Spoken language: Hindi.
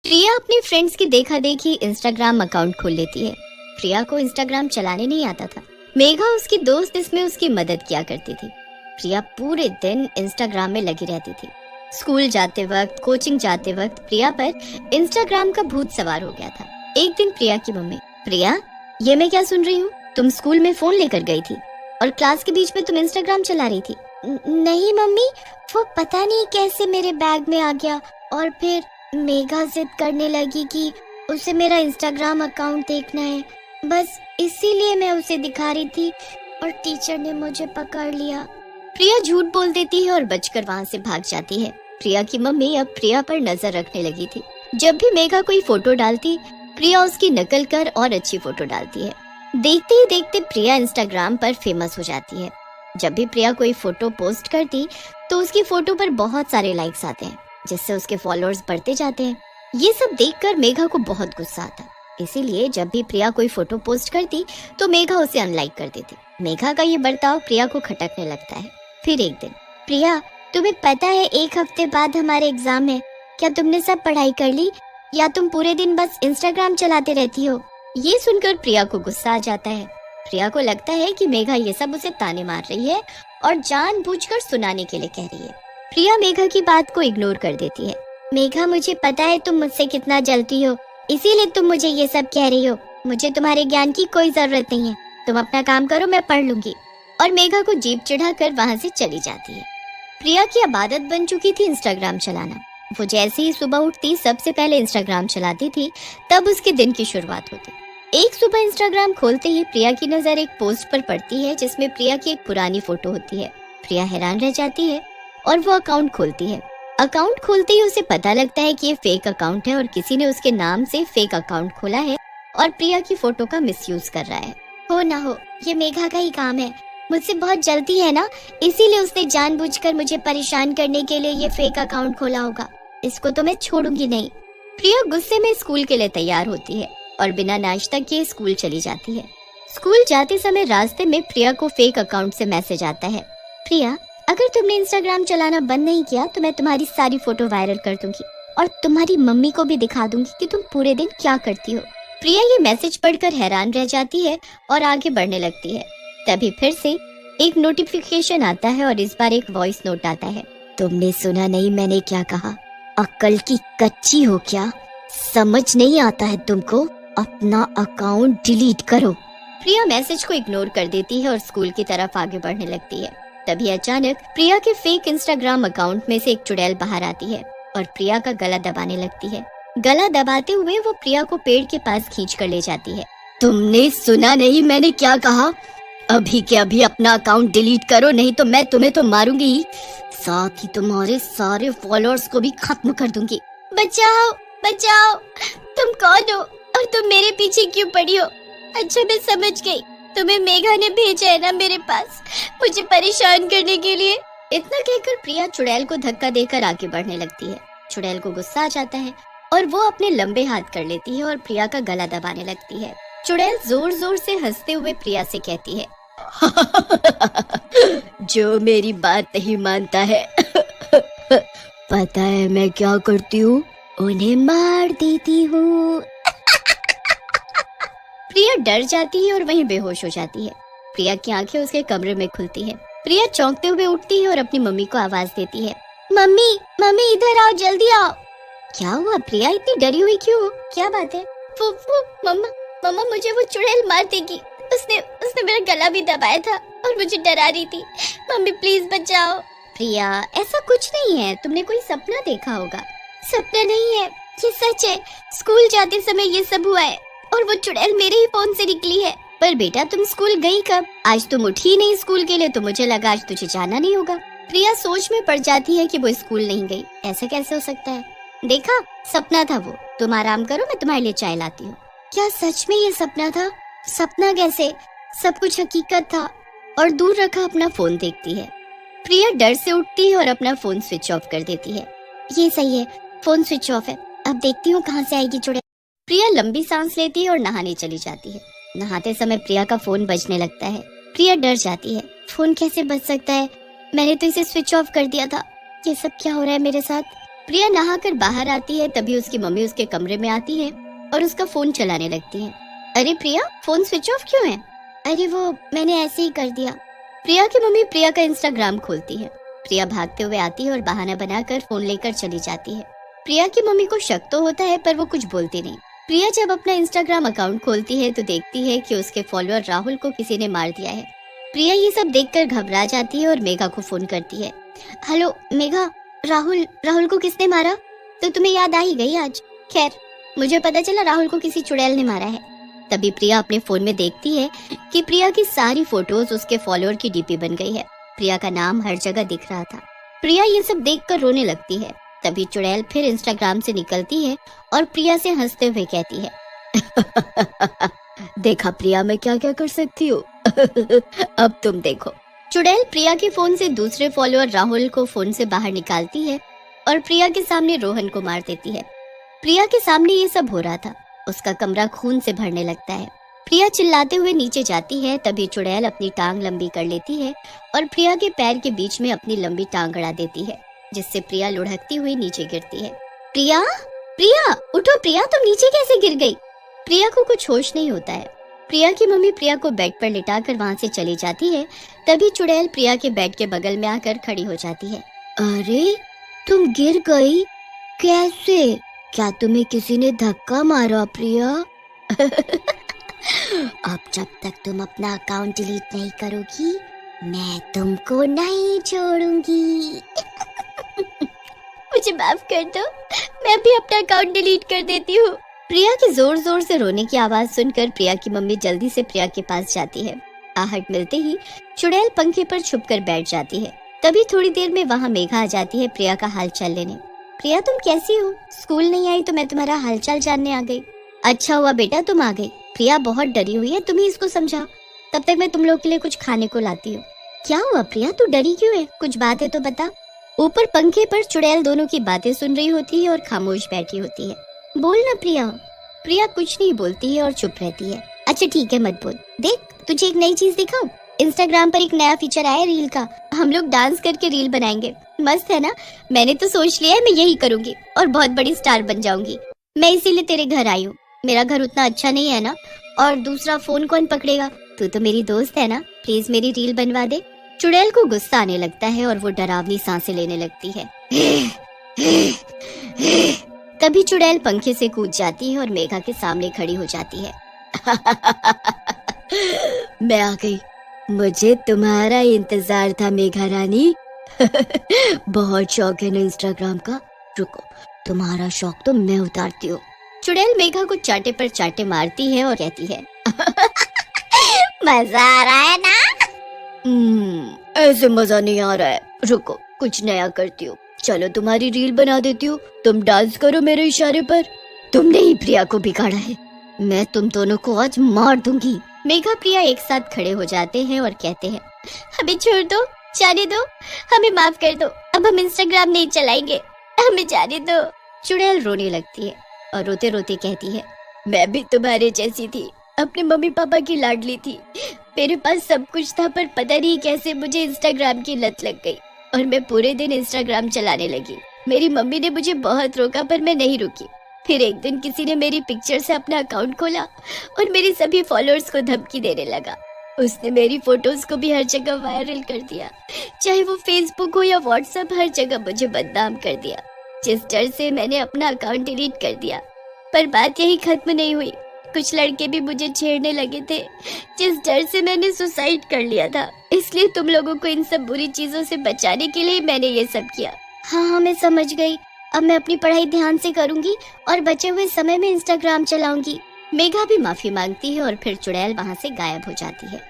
प्रिया अपने फ्रेंड्स की देखा देखी इंस्टाग्राम अकाउंट खोल लेती है। प्रिया को इंस्टाग्राम चलाने नहीं आता था। मेघा उसकी दोस्त इसमें उसकी मदद किया करती थी। प्रिया पूरे दिन इंस्टाग्राम में लगी रहती थी। स्कूल जाते वक्त, कोचिंग जाते वक्त प्रिया पर इंस्टाग्राम का भूत सवार हो गया था। एक दिन प्रिया की मम्मी, प्रिया ये मैं क्या सुन रही हूँ, तुम स्कूल में फोन लेकर गई थी और क्लास के बीच में तुम इंस्टाग्राम चला रही थी। नहीं मम्मी, वो पता नहीं कैसे मेरे बैग में आ गया और फिर मेघा जिद करने लगी कि उसे मेरा इंस्टाग्राम अकाउंट देखना है, बस इसीलिए मैं उसे दिखा रही थी और टीचर ने मुझे पकड़ लिया। प्रिया झूठ बोल देती है और बचकर वहाँ से भाग जाती है। प्रिया की मम्मी अब प्रिया पर नजर रखने लगी थी। जब भी मेघा कोई फोटो डालती, प्रिया उसकी नकल कर और अच्छी फोटो डालती है। देखते ही देखते प्रिया इंस्टाग्राम पर फेमस हो जाती है। जब भी प्रिया कोई फोटो पोस्ट करती तो उसकी फोटो पर बहुत सारे लाइक्स आते हैं, जिससे उसके फॉलोअर्स बढ़ते जाते हैं। ये सब देखकर मेघा को बहुत गुस्सा आता, इसीलिए जब भी प्रिया कोई फोटो पोस्ट करती तो मेघा उसे अनलाइक कर देती। मेघा का ये बर्ताव प्रिया को खटकने लगता है। फिर एक दिन, प्रिया तुम्हें पता है 1 हफ्ते बाद हमारे एग्जाम है, क्या तुमने सब पढ़ाई कर ली या तुम पूरे दिन बस इंस्टाग्राम चलाते रहती हो? ये सुनकर प्रिया को गुस्सा आ जाता है। प्रिया को लगता है कि मेघा ये सब उसे ताने मार रही है और जानबूझकर सुनाने के लिए कह रही है। प्रिया मेघा की बात को इग्नोर कर देती है। मेघा मुझे पता है तुम मुझसे कितना जलती हो, इसीलिए तुम मुझे ये सब कह रही हो। मुझे तुम्हारे ज्ञान की कोई जरूरत नहीं है, तुम अपना काम करो, मैं पढ़ लूंगी। और मेघा को जीप चढ़ाकर वहाँ से चली जाती है। प्रिया की अब आदत बन चुकी थी इंस्टाग्राम चलाना। वो जैसे ही सुबह उठती सबसे पहले इंस्टाग्राम चलाती थी, तब उसके दिन की शुरुआत होती। एक सुबह इंस्टाग्राम खोलते ही प्रिया की नजर एक पोस्ट पर पड़ती है जिसमें प्रिया की एक पुरानी फोटो होती है। प्रिया हैरान रह जाती है और वो अकाउंट खोलती है। अकाउंट खोलते ही उसे पता लगता है कि ये फेक अकाउंट है और किसी ने उसके नाम से फेक अकाउंट खोला है और प्रिया की फोटो का मिसयूज कर रहा है। हो ना हो, ये मेघा का ही काम है। मुझसे बहुत जल्दी है ना, इसीलिए उसने जानबूझकर मुझे परेशान करने के लिए ये फेक अकाउंट खोला होगा। इसको तो मैं छोड़ूंगी नहीं। प्रिया गुस्से में स्कूल के लिए तैयार होती है और बिना नाश्ता किए स्कूल चली जाती है। स्कूल जाते समय रास्ते में प्रिया को फेक अकाउंट से मैसेज आता है, प्रिया अगर तुमने इंस्टाग्राम चलाना बंद नहीं किया तो मैं तुम्हारी सारी फोटो वायरल कर दूंगी और तुम्हारी मम्मी को भी दिखा दूंगी कि तुम पूरे दिन क्या करती हो। प्रिया ये मैसेज पढ़कर हैरान रह जाती है और आगे बढ़ने लगती है। तभी फिर से एक नोटिफिकेशन आता है और इस बार एक वॉइस नोट आता है, तुमने सुना नहीं मैंने क्या कहा? अक्ल की कच्ची हो क्या? समझ नहीं आता है तुमको? अपना अकाउंट डिलीट करो। प्रिया मैसेज को इग्नोर कर देती है और स्कूल की तरफ आगे बढ़ने लगती है। तभी अचानक प्रिया के फेक इंस्टाग्राम अकाउंट में से एक चुड़ैल बाहर आती है और प्रिया का गला दबाने लगती है। गला दबाते हुए वो प्रिया को पेड़ के पास खींच कर ले जाती है। तुमने सुना नहीं मैंने क्या कहा? अभी के अभी अपना अकाउंट डिलीट करो, नहीं तो मैं तुम्हें तो मारूंगी ही, साथ ही तुम्हारे सारे फॉलोअर्स को भी खत्म कर दूंगी। बचाओ बचाओ, तुम कौन हो और तुम मेरे पीछे क्यों पड़ी हो? अच्छा मैं समझ गई, तुम्हें मेघा ने भेजा है ना मेरे पास मुझे परेशान करने के लिए। इतना कहकर प्रिया चुड़ैल को धक्का देकर आगे बढ़ने लगती है। चुड़ैल को गुस्सा आ जाता है और वो अपने लंबे हाथ कर लेती है और प्रिया का गला दबाने लगती है। चुड़ैल जोर जोर से हंसते हुए प्रिया से कहती है, जो मेरी बात नहीं मानता है पता है मैं क्या करती हूँ? उन्हें मार देती हूँ। प्रिया डर जाती है और वहीं बेहोश हो जाती है। प्रिया की आंखें उसके कमरे में खुलती है। प्रिया चौंकते हुए उठती है और अपनी मम्मी को आवाज देती है, मम्मी मम्मी इधर आओ, जल्दी आओ। क्या हुआ प्रिया, इतनी डरी हुई क्यों? क्या बात है? वो मम्मा मम्मा मुझे वो चुड़ैल मार देगी। उसने मेरा गला भी दबाया था और मुझे डरा रही थी। मम्मी प्लीज बचाओ। प्रिया ऐसा कुछ नहीं है, तुमने कोई सपना देखा होगा। सपना नहीं है, ये सच है। स्कूल जाते समय ये सब हुआ है और वो चुड़ैल मेरे ही फोन से निकली है। पर बेटा तुम स्कूल गई कब? आज तुम उठी ही नहीं स्कूल के लिए, तो मुझे लगा आज तुझे जाना नहीं होगा। प्रिया सोच में पड़ जाती है कि वो स्कूल नहीं गई। ऐसा कैसे हो सकता है? देखा, सपना था वो। तुम आराम करो, मैं तुम्हारे लिए चाय लाती हूँ। क्या सच में ये सपना था? सपना कैसे? सब कुछ हकीकत था। और दूर रखा अपना फोन देखती है। प्रिया डर से उठती है और अपना फोन स्विच ऑफ कर देती है। ये सही है, फोन स्विच ऑफ है, अब देखती हूँ कहाँ से आएगी चुड़ैल। प्रिया लंबी सांस लेती है और नहाने चली जाती है। नहाते समय प्रिया का फोन बजने लगता है। प्रिया डर जाती है, फोन कैसे बज सकता है? मैंने तो इसे स्विच ऑफ कर दिया था। ये सब क्या हो रहा है मेरे साथ? प्रिया नहाकर बाहर आती है, तभी उसकी मम्मी उसके कमरे में आती है और उसका फोन चलाने लगती है। अरे प्रिया, फोन स्विच ऑफ क्यों है? अरे वो मैंने ऐसे ही कर दिया। प्रिया की मम्मी प्रिया का इंस्टाग्राम खोलती है। प्रिया भागते हुए आती है और बहाना बनाकर फोन लेकर चली जाती है। प्रिया की मम्मी को शक तो होता है पर वो कुछ बोलती नहीं। प्रिया जब अपना इंस्टाग्राम अकाउंट खोलती है तो देखती है कि उसके फॉलोअर राहुल को किसी ने मार दिया है। प्रिया ये सब देखकर घबरा जाती है और मेघा को फोन करती है। हेलो मेघा, राहुल को किसने मारा? तो तुम्हें याद आ ही गई आज। खैर, मुझे पता चला राहुल को किसी चुड़ैल ने मारा है। तभी प्रिया अपने फोन में देखती है कि प्रिया की सारी फोटोज उसके फॉलोअर की डीपी बन गई है। प्रिया का नाम हर जगह दिख रहा था। प्रिया ये सब देखकर रोने लगती है। तभी चुड़ैल फिर इंस्टाग्राम से निकलती है और प्रिया से हंसते हुए कहती है देखा प्रिया, मैं क्या क्या कर सकती हूँ। अब तुम देखो। चुड़ैल प्रिया के फोन से दूसरे फॉलोअर राहुल को फोन से बाहर निकालती है और प्रिया के सामने रोहन को मार देती है। प्रिया के सामने ये सब हो रहा था। उसका कमरा खून से भरने लगता है। प्रिया चिल्लाते हुए नीचे जाती है। तभी चुड़ैल अपनी टांग लंबी कर लेती है और प्रिया के पैर के बीच में अपनी लंबी टांग अड़ा देती है, जिससे प्रिया लुढ़कती हुई नीचे गिरती है। प्रिया, प्रिया उठो प्रिया, तुम नीचे कैसे गिर गई? प्रिया को कुछ होश नहीं होता है। प्रिया की मम्मी प्रिया को बेड पर लिटाकर वहाँ से चली जाती है। तभी चुड़ैल प्रिया के बेड के बगल में आकर खड़ी हो जाती है। अरे तुम गिर गई? कैसे? क्या तुम्हें किसी ने धक्का मारा प्रिया? अब जब तक तुम अपना अकाउंट डिलीट नहीं करोगी, मैं तुमको नहीं छोड़ूंगी। मुझे माफ कर दो, मैं भी अपना अकाउंट डिलीट कर देती हूँ। प्रिया की जोर जोर से रोने की आवाज सुनकर प्रिया की मम्मी जल्दी से प्रिया के पास जाती है। आहट मिलते ही चुड़ैल पंखे पर छुपकर बैठ जाती है। तभी थोड़ी देर में वहाँ मेघा आ जाती है प्रिया का हालचाल लेने। प्रिया तुम कैसी हो? स्कूल नहीं आई तो मैं तुम्हारा हालचाल जानने आ गई। अच्छा हुआ बेटा तुम आ गई। प्रिया बहुत डरी हुई है, तुम ही इसको समझाओ। तब तक मैं तुम लोग के लिए कुछ खाने को लाती हूँ। क्या हुआ प्रिया, तू डरी क्यों है? कुछ बात है तो बता। ऊपर पंखे पर चुड़ैल दोनों की बातें सुन रही होती है और खामोश बैठी होती है। बोल ना प्रिया। प्रिया कुछ नहीं बोलती है और चुप रहती है। अच्छा ठीक है मत बोल। देख तुझे एक नई चीज दिखाऊं। इंस्टाग्राम पर एक नया फीचर आया है रील का। हम लोग डांस करके रील बनाएंगे। मस्त है ना? मैंने तो सोच लिया है मैं यही करूंगी और बहुत बड़ी स्टार बन जाऊंगी। मैं इसीलिए तेरे घर आई हूँ। मेरा घर उतना अच्छा नहीं है ना, और दूसरा फोन कौन पकड़ेगा? तू तो मेरी दोस्त है ना, प्लीज मेरी रील बनवा दे। चुड़ैल को गुस्सा आने लगता है और वो डरावनी सांसें लेने लगती है। तभी चुड़ैल पंखे से कूद जाती है और मेघा के सामने खड़ी हो जाती है। मैं आ गई। मुझे तुम्हारा इंतजार था मेघा रानी। बहुत शौक है ना इंस्टाग्राम का। रुको, तुम्हारा शौक तो मैं उतारती हूँ। चुड़ैल मेघा को चाटे पर चाटे मारती है और कहती है मजा आ रहा है ना? ऐसे मजा नहीं आ रहा है। रुको, कुछ नया करती हूँ। चलो तुम्हारी रील बना देती हूँ, तुम डांस करो मेरे इशारे पर। तुमने ही प्रिया को बिगाड़ा है, मैं तुम दोनों को आज मार दूंगी। मेघा प्रिया एक साथ खड़े हो जाते हैं और कहते हैं हमें छोड़ दो, जाने दो, हमें माफ कर दो। अब हम इंस्टाग्राम नहीं चलाएंगे, हमें जाने दो। चुड़ैल रोने लगती है और रोते रोते कहती है मैं भी तुम्हारे जैसी थी, अपने मम्मी पापा की लाडली थी। मेरे पास सब कुछ था पर पता नहीं कैसे मुझे इंस्टाग्राम की लत लग गई और मैं पूरे दिन इंस्टाग्राम चलाने लगी। मेरी मम्मी ने मुझे बहुत रोका पर मैं नहीं रुकी। फिर एक दिन किसी ने मेरी पिक्चर से अपना अकाउंट खोला और मेरे सभी फॉलोअर्स को धमकी देने लगा। उसने मेरी फोटोज को भी हर जगह वायरल कर दिया, चाहे वो फेसबुक हो या व्हाट्सएप, हर जगह मुझे बदनाम कर दिया। जिस डर से मैंने अपना अकाउंट डिलीट कर दिया। पर बात यही खत्म नहीं हुई, कुछ लड़के भी मुझे छेड़ने लगे थे, जिस डर से मैंने सुसाइड कर लिया था। इसलिए तुम लोगों को इन सब बुरी चीजों से बचाने के लिए मैंने ये सब किया। हाँ, मैं समझ गई। अब मैं अपनी पढ़ाई ध्यान से करूंगी और बचे हुए समय में इंस्टाग्राम चलाऊंगी। मेघा भी माफी मांगती है और फिर चुड़ैल वहाँ से गायब हो जाती है।